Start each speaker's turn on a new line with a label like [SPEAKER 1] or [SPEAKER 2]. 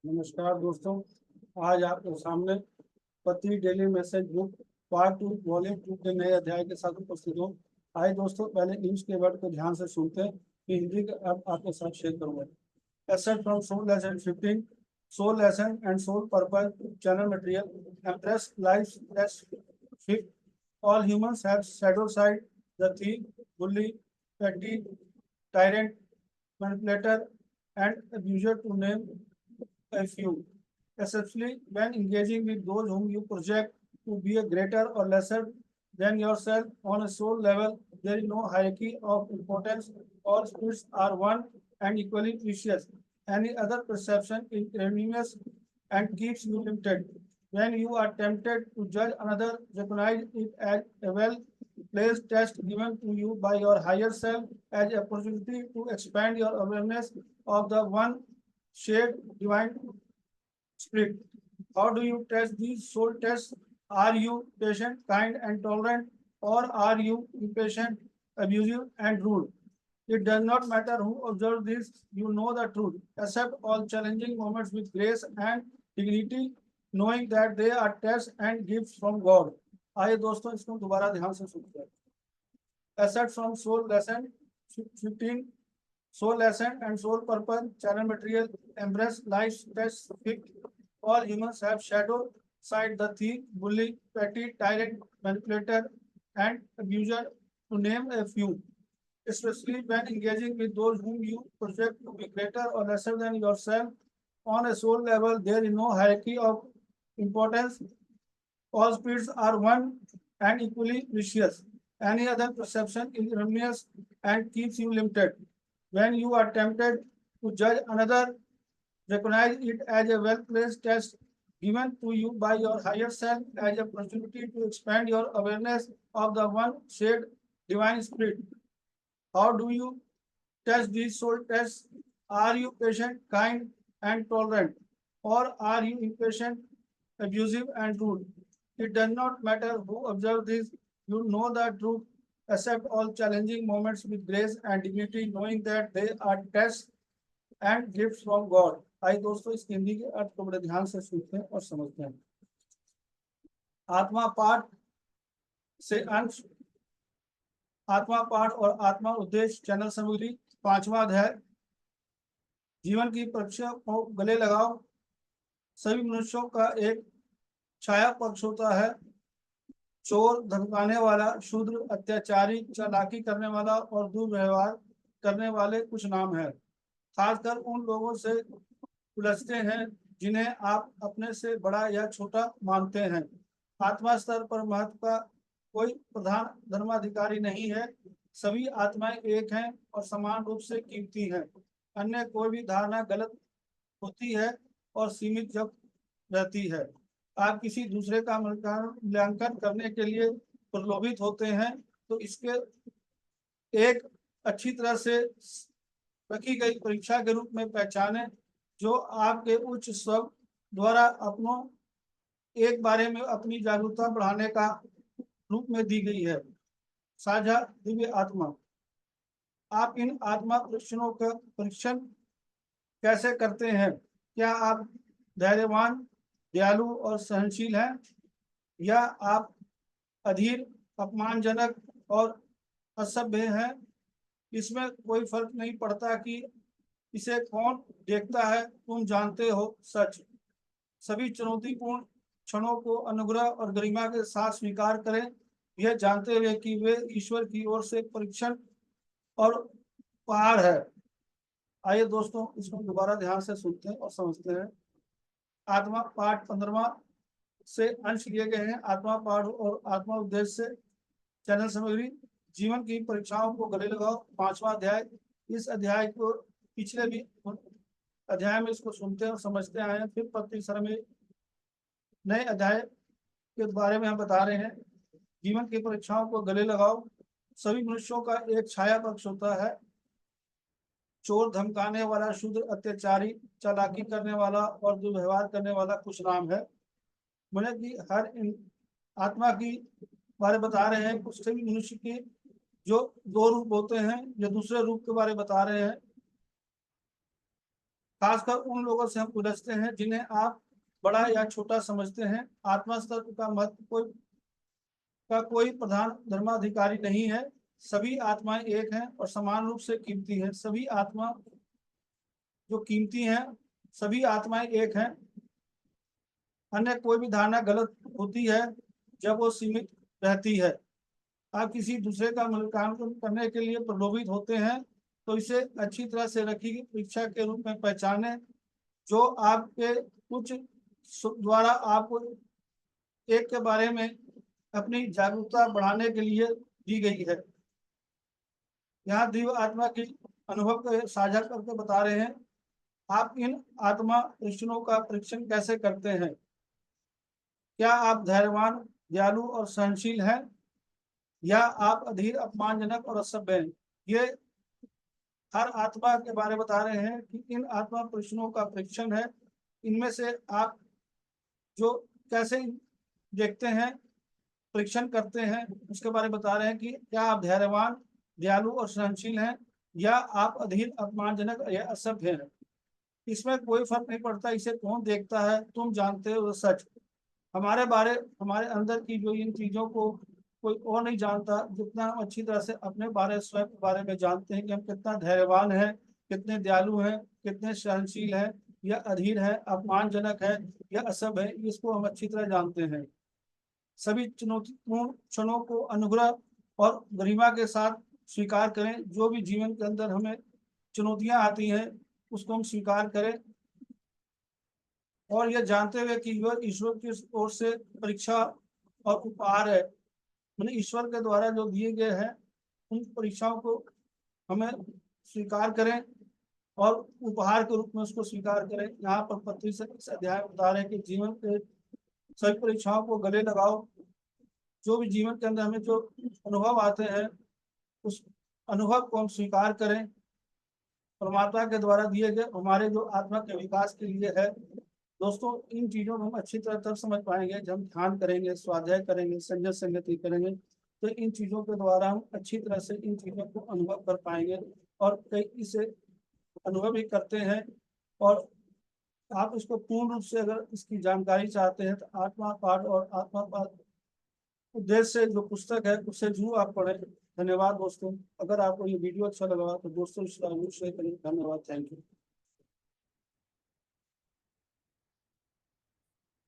[SPEAKER 1] नमस्कार दोस्तों। आज आपके सामने पत्री daily message book part 2 volume 2 के नए अध्याय के साथ उपस्थित हूँ। आइए दोस्तों, पहले इंग्लिश के वर्ड को ध्यान से सुनते हैं कि हिंदी का अर्थ आपके साथ शेयर करूंगा। Excerpt from Soul Lesson 15, Soul Lesson and Soul Purpose, Channel Material, Empress Life's Test Fifth. All humans have shadow side, the thief, bully, petty, tyrant, manipulator, and abuser, to name a few. Especially when engaging with those whom you project to be a greater or lesser than yourself on a soul level, there is no hierarchy of importance. All spirits are one and equally precious. Any other perception is erroneous and keeps you limited. When you are tempted to judge another, recognize it as a well-placed test given to you by your higher self as an opportunity to expand your awareness of the one shared divine spirit. How do you test these soul tests? Are you patient, kind, and tolerant, or are you impatient, abusive, and rude? It does not matter who observes this, you know the truth. Accept all challenging moments with grace and dignity, knowing that they are tests and gifts from God. आइए दोस्तों, इसको दोबारा ध्यान से सुनते हैं। Asset from Soul Lesson 15, Soul Lesson and Soul Purpose, Channel Material, Embrace Life's Test Fifth. All humans have shadow side, the thief, bully, petty, tyrant, manipulator, and abuser, to name a few. Especially when engaging with those whom you project to be greater or lesser than yourself on a soul level, there is no hierarchy of importance. All spirits are one and equally precious. Any other perception is erroneous and keeps you limited. When you are tempted to judge another, recognize it as a well-placed test given to you by your higher self as a opportunity to expand your awareness of the one shared divine spirit. How do you test these soul tests? Are you patient, kind, and tolerant? Or are you impatient, abusive, and rude? It does not matter who observes this, you know the truth. Accept all challenging moments with grace and dignity, knowing that they are tests and gift from God. आइए दोस्तों, इस हिंदी के अर्थ को बड़े ध्यान से सुनते हैं और समझते हैं। आत्मा पाठ से अंश, आत्मा पाठ और आत्मा उद्देश्य, चैनल सामग्री, 5वां अध्याय। जीवन की परीक्षा को गले लगाओ। सभी मनुष्यों का एक छाया पक्ष होता है। चोर, धमकाने वाला, शूद्र, अत्याचारी, चालाकी करने वाला और दुर्व्यवहार करने वाले कुछ नाम है। खासकर उन लोगों से उलझते हैं जिन्हें आप अपने से बड़ा या छोटा मानते हैं। आत्मा स्तर पर महत्व का कोई प्रधान धर्माधिकारी नहीं है। सभी आत्माएं एक हैं और समान रूप से कीमती हैं। अन्य कोई भी धारणा गलत होती है और सीमित जब रहती है। आप किसी दूसरे का मूल्यांकन करने के लिए प्रलोभित होते हैं तो इसके एक अच्छी तरह से रखी गई परीक्षा के रूप में पहचाने, जो आपके उच्च स्व द्वारा अपनों एक बारे में अपनी जागरूकता बढ़ाने का रूप में दी गई है। साझा दिव्य आत्मा। आप इन आत्मा परीक्षणों का परीक्षण कैसे करते हैं? क्या आप धैर्यवान, दयालु और सहनशील हैं, या आप अधीर, अपमानजनक और असभ्य हैं? इसमें कोई फर्क नहीं पड़ता कि इसे कौन देखता है, तुम जानते हो सच। सभी चुनौतीपूर्ण क्षणों को अनुग्रह और गरिमा के साथ स्वीकार करें, यह जानते हुए कि वे ईश्वर की ओर से परीक्षण और उपहार है। आइए दोस्तों, इसको दोबारा ध्यान से सुनते हैं और समझते हैं। आत्मा पाठ 15वां से अंश लिए गए हैं। आत्मा पाठ और आत्मा उद्देश्य से चैनल सामग्री, जीवन की परीक्षाओं को गले लगाओ, 5वां अध्याय। इस अध्याय को पिछले भी अध्याय में इसको सुनते और समझते आए हैं। फिर प्रतिसर में नए अध्याय के बारे में हम बता रहे हैं। जीवन की परीक्षाओं को गले लगाओ। सभी मनुष्यों का एक छाया पक्ष होता है। चोर, धमकाने वाला, शूद्र, अत्याचारी, चालाकी करने वाला और दुर्व्यवहार करने वाला कुछ नाम है। मैंने कि हर आत्मा की बारे बता रहे हैं। कुछ सभी मनुष्य की जो दो रूप होते हैं, जो दूसरे रूप के बारे बता रहे हैं। खासकर उन लोगों से हम उलझते हैं जिन्हें आप बड़ा या छोटा समझते हैं। आत्मा तत्व का महत्व कोई प्रधान धर्माधिकारी नहीं है। सभी आत्माएं एक हैं और समान रूप से कीमती हैं। सभी आत्मा जो कीमती हैं, सभी आत्माएं एक हैं। अन्य कोई भी धारणा गलत होती है जब वो सीमित रहती है। आप किसी दूसरे का मूल्यांकन करने के लिए प्रलोभित होते हैं तो इसे अच्छी तरह से रखी गई परीक्षा के रूप में पहचाने, जो आपके कुछ द्वारा आपको एक के बारे में अपनी जागरूकता बढ़ाने के लिए दी गई है। यहाँ दिव्य आत्मा की अनुभव को साझा करके बता रहे हैं। आप इन आत्मा परीक्षणों का परीक्षण कैसे करते हैं? क्या आप धैर्यवान, दयालु और सहनशील हैं, या आप अधीर, अपमानजनक और असभ्य हैं? ये हर आत्मा के बारे में बता रहे हैं कि इन आत्मा परीक्षणों का परीक्षण है। इनमें से आप जो कैसे देखते हैं, परीक्षण करते हैं, उसके बारे में बता रहे हैं कि क्या आप धैर्यवान, दयालु और सहनशील हैं, या आप अधीर, अपमानजनक या असभ्य हैं। इसमें कोई फर्क नहीं पड़ता इसे कौन देखता है, तुम जानते हो सच। हमारे अंदर की जो इन चीजों को कोई और नहीं जानता जितना हम अच्छी तरह से अपने स्वयं के बारे में जानते हैं कि हम कितना धैर्यवान हैं, कितने दयालु हैं, कितने सहनशील हैं, या अधीर है, अपमानजनक है, या असभ्य है। इसको हम अच्छी तरह जानते हैं। सभी चुनौतीपूर्ण क्षणों को अनुग्रह और गरिमा के साथ स्वीकार करें। जो भी जीवन के अंदर हमें चुनौतियां आती हैं उसको हम स्वीकार करें, और यह जानते हुए कि यह ईश्वर की ओर से परीक्षा और उपहार है। मैंने ईश्वर के द्वारा जो दिए गए हैं उन परीक्षाओं को हमें स्वीकार करें और उपहार के रूप में उसको स्वीकार करें। यहाँ पर 25 अध्याय बता रहे हैं कि जीवन के सभी परीक्षाओं को गले लगाओ। जो भी जीवन के अंदर हमें जो अनुभव आते हैं उस अनुभव को हम स्वीकार करें। परमात्मा के द्वारा दिए गए हमारे जो आत्मा के विकास के लिए है। दोस्तों, इन चीजों को हम अच्छी तरह तब समझ पाएंगे जब हम ध्यान करेंगे, स्वाध्याय करेंगे, संजय संगति करेंगे। तो इन चीजों के द्वारा हम अच्छी तरह से इन चीजों को अनुभव कर पाएंगे, और कई इसे अनुभव भी करते हैं। और आप इसको पूर्ण रूप से अगर इसकी जानकारी चाहते हैं तो आत्मा पाठ और आत्मा पाठ उद्देश्य से जो पुस्तक है उससे जरूर आप पढ़ें। धन्यवाद दोस्तों। अगर आपको ये वीडियो अच्छा लगा तो दोस्तों इसका जरूर शेयर करें। धन्यवाद, थैंक यू।